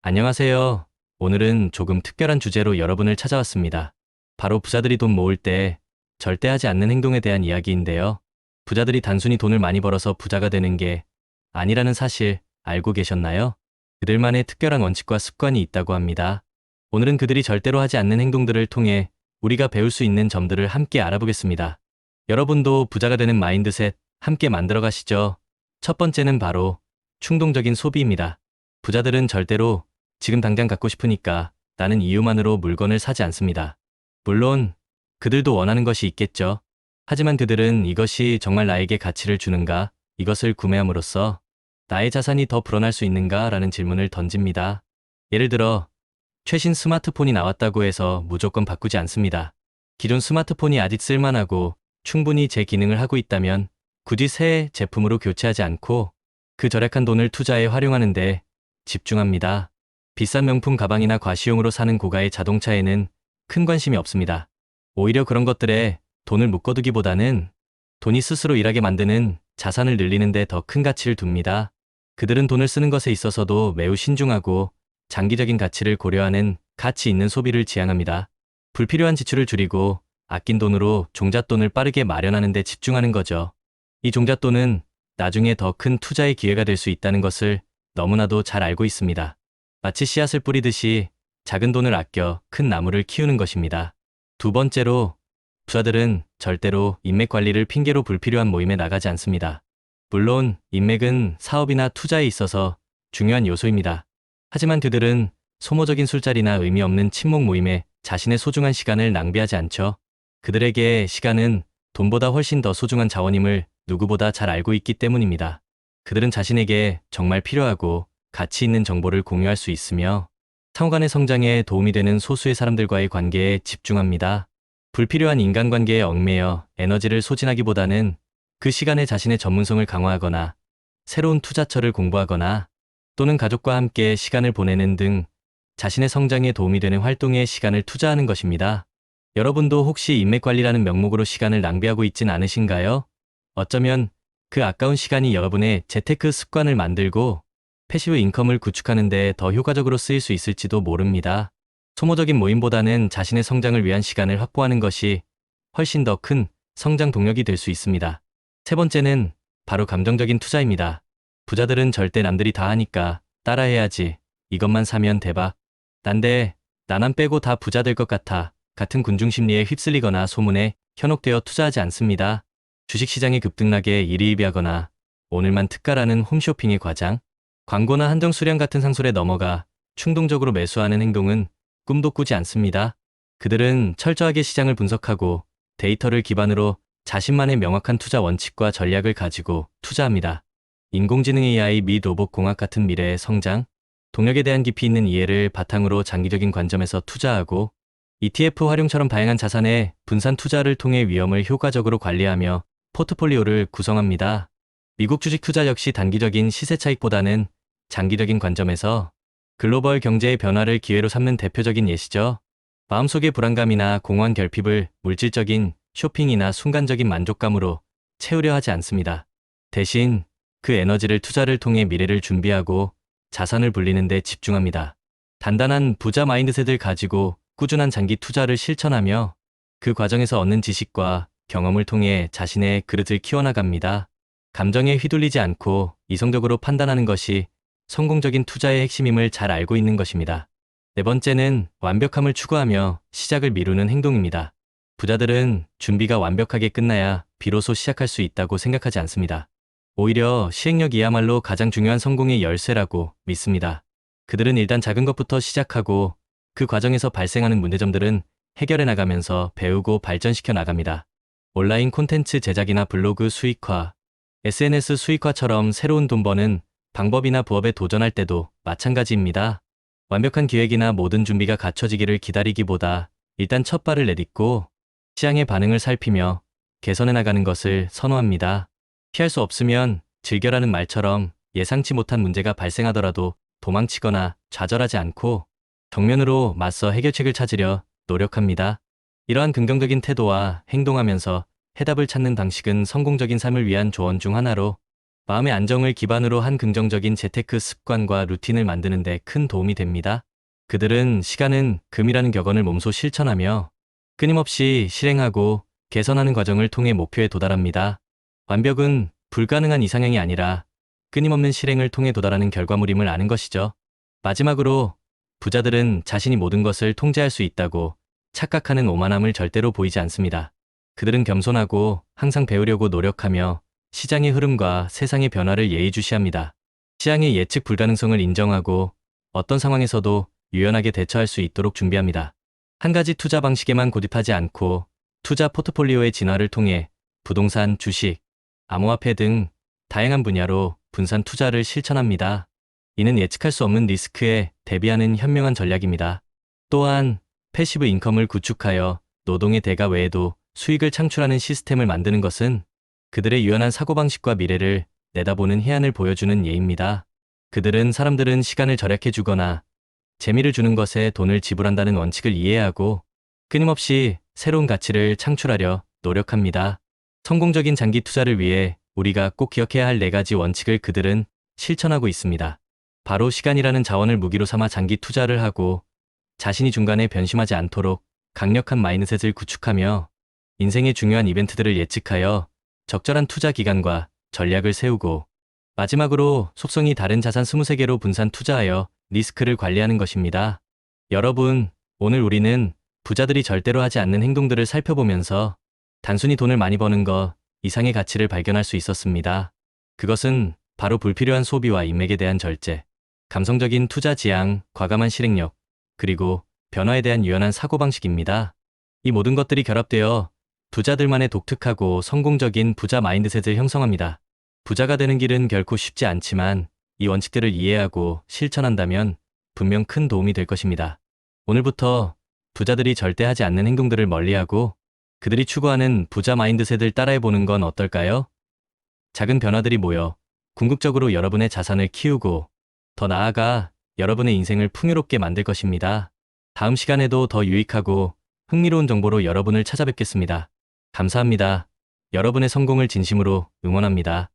안녕하세요. 오늘은 조금 특별한 주제로 여러분을 찾아왔습니다. 바로 부자들이 돈 모을 때 절대 하지 않는 행동에 대한 이야기인데요. 부자들이 단순히 돈을 많이 벌어서 부자가 되는 게 아니라는 사실 알고 계셨나요? 그들만의 특별한 원칙과 습관이 있다고 합니다. 오늘은 그들이 절대로 하지 않는 행동들을 통해 우리가 배울 수 있는 점들을 함께 알아보겠습니다. 여러분도 부자가 되는 마인드셋 함께 만들어 가시죠. 첫 번째는 바로 충동적인 소비입니다. 부자들은 절대로 지금 당장 갖고 싶으니까 라는 이유만으로 물건을 사지 않습니다. 물론 그들도 원하는 것이 있겠죠. 하지만 그들은 이것이 정말 나에게 가치를 주는가, 이것을 구매함으로써 나의 자산이 더 불어날 수 있는가 라는 질문을 던집니다. 예를 들어 최신 스마트폰이 나왔다고 해서 무조건 바꾸지 않습니다. 기존 스마트폰이 아직 쓸만하고 충분히 제 기능을 하고 있다면 굳이 새 제품으로 교체하지 않고 그 절약한 돈을 투자에 활용하는데 집중합니다. 비싼 명품 가방이나 과시용으로 사는 고가의 자동차에는 큰 관심이 없습니다. 오히려 그런 것들에 돈을 묶어두기보다는 돈이 스스로 일하게 만드는 자산을 늘리는 데 더 큰 가치를 둡니다. 그들은 돈을 쓰는 것에 있어서도 매우 신중하고 장기적인 가치를 고려하는 가치 있는 소비를 지향합니다. 불필요한 지출을 줄이고 아낀 돈으로 종잣돈을 빠르게 마련하는 데 집중하는 거죠. 이 종잣돈은 나중에 더 큰 투자의 기회가 될 수 있다는 것을 너무나도 잘 알고 있습니다. 마치 씨앗을 뿌리듯이 작은 돈을 아껴 큰 나무를 키우는 것입니다. 두 번째로, 부자들은 절대로 인맥 관리를 핑계로 불필요한 모임에 나가지 않습니다. 물론 인맥은 사업이나 투자에 있어서 중요한 요소입니다. 하지만 그들은 소모적인 술자리나 의미 없는 친목 모임에 자신의 소중한 시간을 낭비하지 않죠. 그들에게 시간은 돈보다 훨씬 더 소중한 자원임을 누구보다 잘 알고 있기 때문입니다. 그들은 자신에게 정말 필요하고 가치 있는 정보를 공유할 수 있으며 상호 간의 성장에 도움이 되는 소수의 사람들과의 관계에 집중합니다. 불필요한 인간관계에 얽매여 에너지를 소진하기보다는 그 시간에 자신의 전문성을 강화하거나 새로운 투자처를 공부하거나 또는 가족과 함께 시간을 보내는 등 자신의 성장에 도움이 되는 활동에 시간을 투자하는 것입니다. 여러분도 혹시 인맥관리라는 명목으로 시간을 낭비하고 있진 않으신가요? 어쩌면 그 아까운 시간이 여러분의 재테크 습관을 만들고 패시브 인컴을 구축하는 데 더 효과적으로 쓰일 수 있을지도 모릅니다. 소모적인 모임보다는 자신의 성장을 위한 시간을 확보하는 것이 훨씬 더 큰 성장 동력이 될 수 있습니다. 세 번째는 바로 감정적인 투자입니다. 부자들은 절대 남들이 다 하니까 따라해야지, 이것만 사면 대박, 난데 나만 빼고 다 부자 될 것 같아 같은 군중심리에 휩쓸리거나 소문에 현혹되어 투자하지 않습니다. 주식시장이 급등락에 일희일비하거나 오늘만 특가라는 홈쇼핑의 과장, 광고나 한정 수량 같은 상술에 넘어가 충동적으로 매수하는 행동은 꿈도 꾸지 않습니다. 그들은 철저하게 시장을 분석하고 데이터를 기반으로 자신만의 명확한 투자 원칙과 전략을 가지고 투자합니다. 인공지능 AI 및 로봇공학 같은 미래의 성장, 동력에 대한 깊이 있는 이해를 바탕으로 장기적인 관점에서 투자하고 ETF 활용처럼 다양한 자산의 분산 투자를 통해 위험을 효과적으로 관리하며 포트폴리오를 구성합니다. 미국 주식 투자 역시 단기적인 시세 차익보다는 장기적인 관점에서 글로벌 경제의 변화를 기회로 삼는 대표적인 예시죠. 마음속의 불안감이나 공허한 결핍을 물질적인 쇼핑이나 순간적인 만족감으로 채우려 하지 않습니다. 대신 그 에너지를 투자를 통해 미래를 준비하고 자산을 불리는 데 집중합니다. 단단한 부자 마인드셋을 가지고 꾸준한 장기 투자를 실천하며 그 과정에서 얻는 지식과 경험을 통해 자신의 그릇을 키워나갑니다. 감정에 휘둘리지 않고 이성적으로 판단하는 것이 성공적인 투자의 핵심임을 잘 알고 있는 것입니다. 네 번째는 완벽함을 추구하며 시작을 미루는 행동입니다. 부자들은 준비가 완벽하게 끝나야 비로소 시작할 수 있다고 생각하지 않습니다. 오히려 시행력이야말로 가장 중요한 성공의 열쇠라고 믿습니다. 그들은 일단 작은 것부터 시작하고 그 과정에서 발생하는 문제점들은 해결해 나가면서 배우고 발전시켜 나갑니다. 온라인 콘텐츠 제작이나 블로그 수익화, SNS 수익화처럼 새로운 돈 버는 방법이나 부업에 도전할 때도 마찬가지입니다. 완벽한 기획이나 모든 준비가 갖춰지기를 기다리기보다 일단 첫 발을 내딛고 시장의 반응을 살피며 개선해 나가는 것을 선호합니다. 피할 수 없으면 즐겨라는 말처럼 예상치 못한 문제가 발생하더라도 도망치거나 좌절하지 않고 정면으로 맞서 해결책을 찾으려 노력합니다. 이러한 긍정적인 태도와 행동하면서 해답을 찾는 방식은 성공적인 삶을 위한 조언 중 하나로 마음의 안정을 기반으로 한 긍정적인 재테크 습관과 루틴을 만드는 데 큰 도움이 됩니다. 그들은 시간은 금이라는 격언을 몸소 실천하며 끊임없이 실행하고 개선하는 과정을 통해 목표에 도달합니다. 완벽은 불가능한 이상향이 아니라 끊임없는 실행을 통해 도달하는 결과물임을 아는 것이죠. 마지막으로 부자들은 자신이 모든 것을 통제할 수 있다고 착각하는 오만함을 절대로 보이지 않습니다. 그들은 겸손하고 항상 배우려고 노력하며 시장의 흐름과 세상의 변화를 예의주시합니다. 시장의 예측 불가능성을 인정하고 어떤 상황에서도 유연하게 대처할 수 있도록 준비합니다. 한 가지 투자 방식에만 고집하지 않고 투자 포트폴리오의 진화를 통해 부동산, 주식, 암호화폐 등 다양한 분야로 분산 투자를 실천합니다. 이는 예측할 수 없는 리스크에 대비하는 현명한 전략입니다. 또한 패시브 인컴을 구축하여 노동의 대가 외에도 수익을 창출하는 시스템을 만드는 것은 그들의 유연한 사고방식과 미래를 내다보는 해안을 보여주는 예입니다. 사람들은 시간을 절약해 주거나 재미를 주는 것에 돈을 지불한다는 원칙을 이해하고 끊임없이 새로운 가치를 창출하려 노력합니다. 성공적인 장기 투자를 위해 우리가 꼭 기억해야 할 4가지 원칙을 그들은 실천하고 있습니다. 바로 시간이라는 자원을 무기로 삼아 장기 투자를 하고 자신이 중간에 변심하지 않도록 강력한 마인드셋을 구축하며 인생의 중요한 이벤트들을 예측하여 적절한 투자 기간과 전략을 세우고 마지막으로 속성이 다른 자산 23개로 분산 투자하여 리스크를 관리하는 것입니다. 여러분, 오늘 우리는 부자들이 절대로 하지 않는 행동들을 살펴보면서 단순히 돈을 많이 버는 것 이상의 가치를 발견할 수 있었습니다. 그것은 바로 불필요한 소비와 인맥에 대한 절제, 감성적인 투자 지향, 과감한 실행력, 그리고 변화에 대한 유연한 사고방식입니다. 이 모든 것들이 결합되어 부자들만의 독특하고 성공적인 부자 마인드셋을 형성합니다. 부자가 되는 길은 결코 쉽지 않지만 이 원칙들을 이해하고 실천한다면 분명 큰 도움이 될 것입니다. 오늘부터 부자들이 절대 하지 않는 행동들을 멀리하고 그들이 추구하는 부자 마인드셋을 따라해보는 건 어떨까요? 작은 변화들이 모여 궁극적으로 여러분의 자산을 키우고 더 나아가 여러분의 인생을 풍요롭게 만들 것입니다. 다음 시간에도 더 유익하고 흥미로운 정보로 여러분을 찾아뵙겠습니다. 감사합니다. 여러분의 성공을 진심으로 응원합니다.